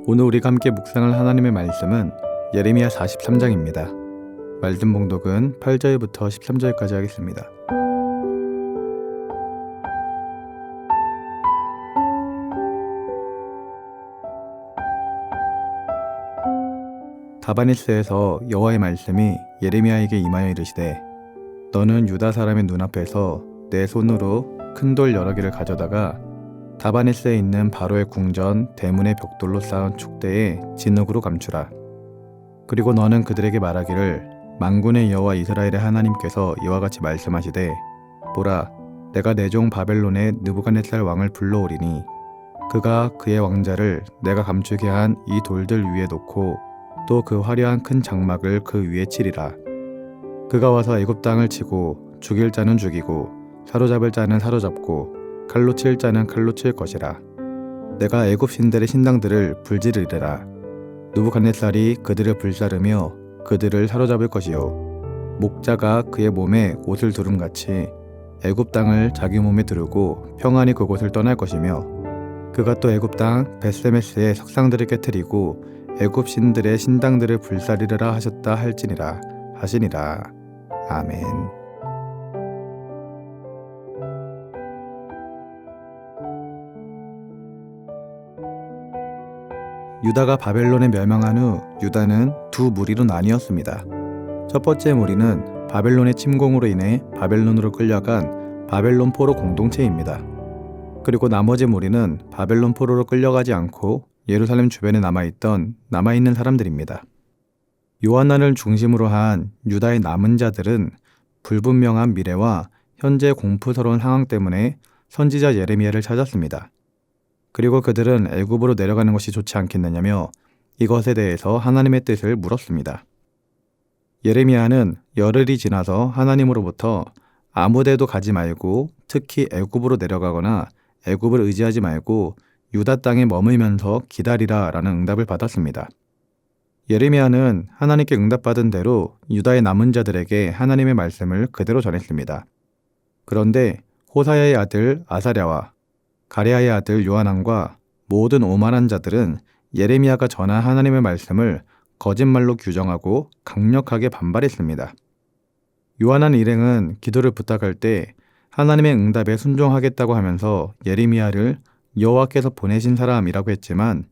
오늘 우리가 함께 묵상할 하나님의 말씀은 예레미야 43장입니다. 말씀 봉독은 8절부터 13절까지 하겠습니다. 다바네스에서 여호와의 말씀이 예레미야에게 임하여 이르시되 너는 유다 사람의 눈앞에서 내 손으로 큰 돌 여러 개를 가져다가 다바네스에 있는 바로의 궁전 대문의 벽돌로 쌓은 축대에 진흙으로 감추라. 그리고 너는 그들에게 말하기를 만군의 여호와 이스라엘의 하나님께서 이와 같이 말씀하시되 보라, 내가 내 종 바벨론의 느부갓네살 왕을 불러오리니 그가 그의 왕자를 내가 감추게 한 이 돌들 위에 놓고 또 그 화려한 큰 장막을 그 위에 치리라. 그가 와서 애굽 땅을 치고 죽일 자는 죽이고 사로잡을 자는 사로잡고 칼로 칠 자는 칼로 칠 것이라. 내가 애굽 신들의 신당들을 불지르리라. 느부갓네살이 그들을 불사르며 그들을 사로잡을 것이요 목자가 그의 몸에 옷을 두름같이 애굽 땅을 자기 몸에 두르고 평안히 그곳을 떠날 것이며 그가 또 애굽 땅 벳세메스의 석상들을 깨뜨리고 애굽 신들의 신당들을 불사르리라 하셨다 할지니라 하시니라. 아멘. 유다가 바벨론에 멸망한 후 유다는 두 무리로 나뉘었습니다. 첫 번째 무리는 바벨론의 침공으로 인해 바벨론으로 끌려간 바벨론 포로 공동체입니다. 그리고 나머지 무리는 바벨론 포로로 끌려가지 않고 예루살렘 주변에 남아있는 사람들입니다. 요한난을 중심으로 한 유다의 남은 자들은 불분명한 미래와 현재 공포스러운 상황 때문에 선지자 예레미야를 찾았습니다. 그리고 그들은 애굽으로 내려가는 것이 좋지 않겠느냐며 이것에 대해서 하나님의 뜻을 물었습니다. 예레미야는 열흘이 지나서 하나님으로부터 아무데도 가지 말고 특히 애굽으로 내려가거나 애굽을 의지하지 말고 유다 땅에 머물면서 기다리라 라는 응답을 받았습니다. 예레미야는 하나님께 응답받은 대로 유다의 남은 자들에게 하나님의 말씀을 그대로 전했습니다. 그런데 호사야의 아들 아사랴와 가레아의 아들 요하난과 모든 오만한 자들은 예레미야가 전한 하나님의 말씀을 거짓말로 규정하고 강력하게 반발했습니다. 요하난 일행은 기도를 부탁할 때 하나님의 응답에 순종하겠다고 하면서 예레미야를 여호와께서 보내신 사람이라고 했지만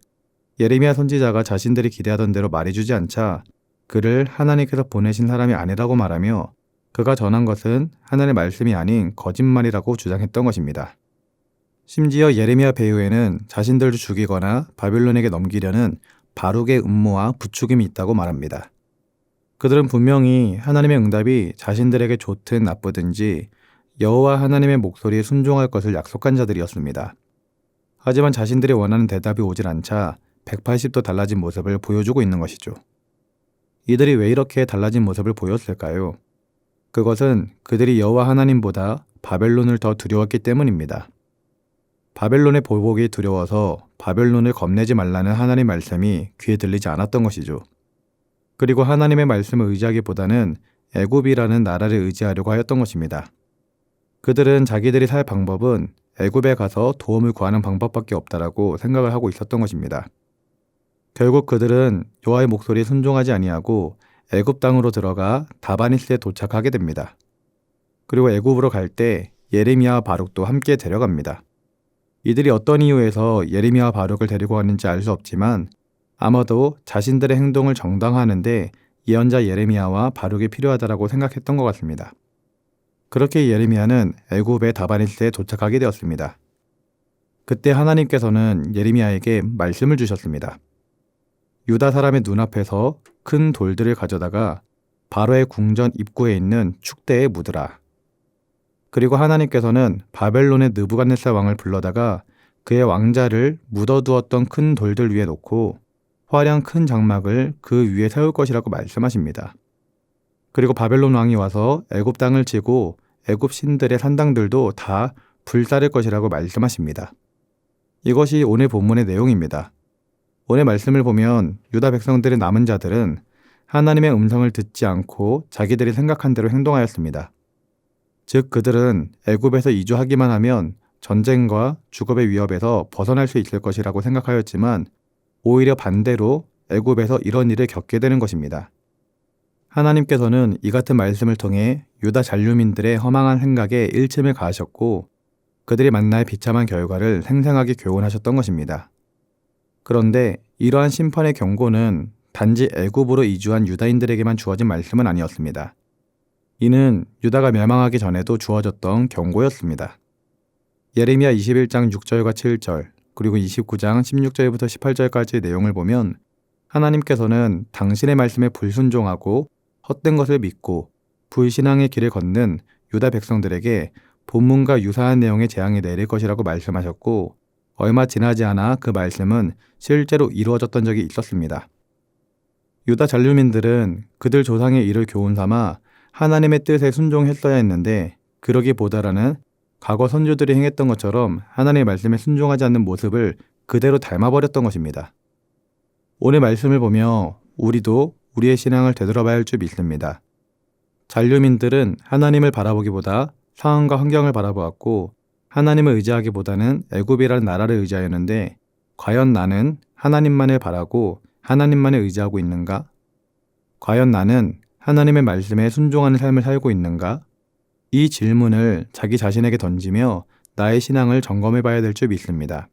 예레미야 선지자가 자신들이 기대하던 대로 말해주지 않자 그를 하나님께서 보내신 사람이 아니라고 말하며 그가 전한 것은 하나님의 말씀이 아닌 거짓말이라고 주장했던 것입니다. 심지어 예레미야 배후에는 자신들을 죽이거나 바벨론에게 넘기려는 바룩의 음모와 부추김이 있다고 말합니다. 그들은 분명히 하나님의 응답이 자신들에게 좋든 나쁘든지 여호와 하나님의 목소리에 순종할 것을 약속한 자들이었습니다. 하지만 자신들이 원하는 대답이 오질 않자 180도 달라진 모습을 보여주고 있는 것이죠. 이들이 왜 이렇게 달라진 모습을 보였을까요? 그것은 그들이 여호와 하나님보다 바벨론을 더 두려웠기 때문입니다. 바벨론의 보복이 두려워서 바벨론을 겁내지 말라는 하나님의 말씀이 귀에 들리지 않았던 것이죠. 그리고 하나님의 말씀을 의지하기보다는 애굽이라는 나라를 의지하려고 하였던 것입니다. 그들은 자기들이 살 방법은 애굽에 가서 도움을 구하는 방법밖에 없다라고 생각을 하고 있었던 것입니다. 결국 그들은 여호와의 목소리에 순종하지 아니하고 애굽 땅으로 들어가 다바니스에 도착하게 됩니다. 그리고 애굽으로 갈 때 예레미야와 바룩도 함께 데려갑니다. 이들이 어떤 이유에서 예레미야와 바룩을 데리고 갔는지 알 수 없지만 아마도 자신들의 행동을 정당화하는데 예언자 예레미야와 바룩이 필요하다라고 생각했던 것 같습니다. 그렇게 예레미야는 애굽의 다바니스에 도착하게 되었습니다. 그때 하나님께서는 예레미야에게 말씀을 주셨습니다. 유다 사람의 눈앞에서 큰 돌들을 가져다가 바로의 궁전 입구에 있는 축대에 묻으라. 그리고 하나님께서는 바벨론의 느부갓네살 왕을 불러다가 그의 왕자를 묻어두었던 큰 돌들 위에 놓고 화려한 큰 장막을 그 위에 세울 것이라고 말씀하십니다. 그리고 바벨론 왕이 와서 애굽 땅을 치고 애굽 신들의 산당들도 다 불사를 것이라고 말씀하십니다. 이것이 오늘 본문의 내용입니다. 오늘 말씀을 보면 유다 백성들의 남은 자들은 하나님의 음성을 듣지 않고 자기들이 생각한 대로 행동하였습니다. 즉 그들은 애굽에서 이주하기만 하면 전쟁과 주겁의 위협에서 벗어날 수 있을 것이라고 생각하였지만 오히려 반대로 애굽에서 이런 일을 겪게 되는 것입니다. 하나님께서는 이 같은 말씀을 통해 유다 잔류민들의 허망한 생각에 일침을 가하셨고 그들이 만나의 비참한 결과를 생생하게 교훈하셨던 것입니다. 그런데 이러한 심판의 경고는 단지 애굽으로 이주한 유다인들에게만 주어진 말씀은 아니었습니다. 이는 유다가 멸망하기 전에도 주어졌던 경고였습니다. 예레미야 21장 6절과 7절 그리고 29장 16절부터 18절까지의 내용을 보면 하나님께서는 당신의 말씀에 불순종하고 헛된 것을 믿고 불신앙의 길을 걷는 유다 백성들에게 본문과 유사한 내용의 재앙이 내릴 것이라고 말씀하셨고 얼마 지나지 않아 그 말씀은 실제로 이루어졌던 적이 있었습니다. 유다 잔류민들은 그들 조상의 일을 교훈 삼아 하나님의 뜻에 순종했어야 했는데 그러기보다는 과거 선조들이 행했던 것처럼 하나님의 말씀에 순종하지 않는 모습을 그대로 닮아버렸던 것입니다. 오늘 말씀을 보며 우리도 우리의 신앙을 되돌아봐야 할 줄 믿습니다. 잔류민들은 하나님을 바라보기보다 상황과 환경을 바라보았고 하나님을 의지하기보다는 애굽이라는 나라를 의지하였는데 과연 나는 하나님만을 바라고 하나님만을 의지하고 있는가? 과연 나는 하나님의 말씀에 순종하는 삶을 살고 있는가? 이 질문을 자기 자신에게 던지며 나의 신앙을 점검해 봐야 될 줄 믿습니다.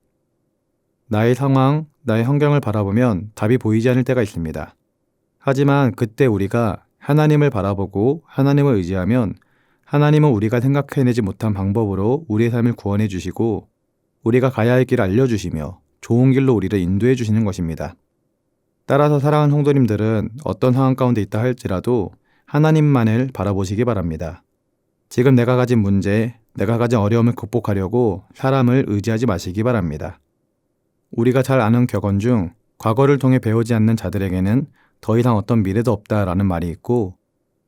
나의 상황, 나의 환경을 바라보면 답이 보이지 않을 때가 있습니다. 하지만 그때 우리가 하나님을 바라보고 하나님을 의지하면 하나님은 우리가 생각해내지 못한 방법으로 우리의 삶을 구원해 주시고 우리가 가야 할 길을 알려주시며 좋은 길로 우리를 인도해 주시는 것입니다. 따라서 사랑하는 성도님들은 어떤 상황 가운데 있다 할지라도 하나님만을 바라보시기 바랍니다. 지금 내가 가진 문제, 내가 가진 어려움을 극복하려고 사람을 의지하지 마시기 바랍니다. 우리가 잘 아는 격언 중 과거를 통해 배우지 않는 자들에게는 더 이상 어떤 미래도 없다라는 말이 있고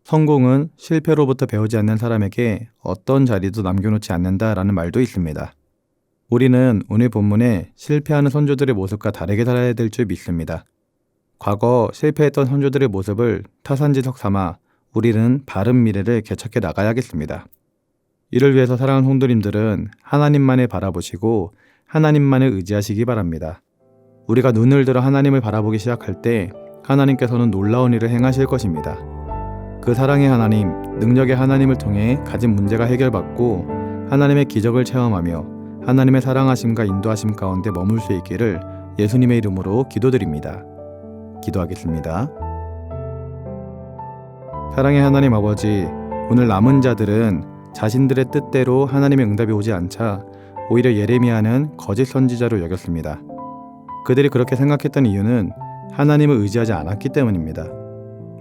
성공은 실패로부터 배우지 않는 사람에게 어떤 자리도 남겨놓지 않는다라는 말도 있습니다. 우리는 오늘 본문에 실패하는 선조들의 모습과 다르게 살아야 될 줄 믿습니다. 과거 실패했던 선조들의 모습을 타산지석 삼아 우리는 바른 미래를 개척해 나가야겠습니다. 이를 위해서 사랑하는 성도님들은 하나님만을 바라보시고 하나님만을 의지하시기 바랍니다. 우리가 눈을 들어 하나님을 바라보기 시작할 때 하나님께서는 놀라운 일을 행하실 것입니다. 그 사랑의 하나님, 능력의 하나님을 통해 가진 문제가 해결받고 하나님의 기적을 체험하며 하나님의 사랑하심과 인도하심 가운데 머물 수 있기를 예수님의 이름으로 기도드립니다. 기도하겠습니다. 사랑의 하나님 아버지, 오늘 남은 자들은 자신들의 뜻대로 하나님의 응답이 오지 않자 오히려 예레미야는 거짓 선지자로 여겼습니다. 그들이 그렇게 생각했던 이유는 하나님을 의지하지 않았기 때문입니다.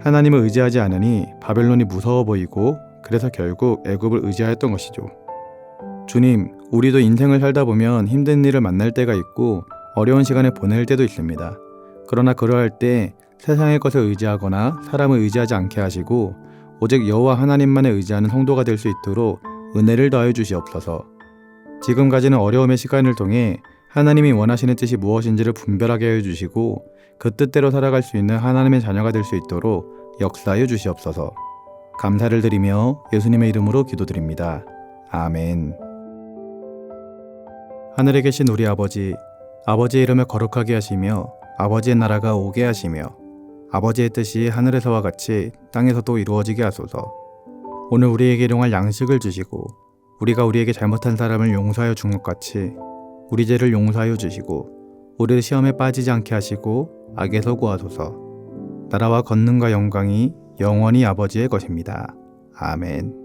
하나님을 의지하지 않으니 바벨론이 무서워 보이고 그래서 결국 애굽을 의지하였던 것이죠. 주님, 우리도 인생을 살다 보면 힘든 일을 만날 때가 있고 어려운 시간을 보낼 때도 있습니다. 그러나 그러할 때 세상의 것을 의지하거나 사람을 의지하지 않게 하시고 오직 여호와 하나님만을 의지하는 성도가 될 수 있도록 은혜를 더하여 주시옵소서. 지금 가지는 어려움의 시간을 통해 하나님이 원하시는 뜻이 무엇인지를 분별하게 하여 주시고 그 뜻대로 살아갈 수 있는 하나님의 자녀가 될 수 있도록 역사하여 주시옵소서. 감사를 드리며 예수님의 이름으로 기도드립니다. 아멘. 하늘에 계신 우리 아버지, 아버지의 이름을 거룩하게 하시며 아버지의 나라가 오게 하시며 아버지의 뜻이 하늘에서와 같이 땅에서도 이루어지게 하소서. 오늘 우리에게 일용할 양식을 주시고 우리가 우리에게 잘못한 사람을 용서하여 준 것 같이 우리 죄를 용서하여 주시고 우리를 시험에 빠지지 않게 하시고 악에서 구하소서. 나라와 권능과 영광이 영원히 아버지의 것입니다. 아멘.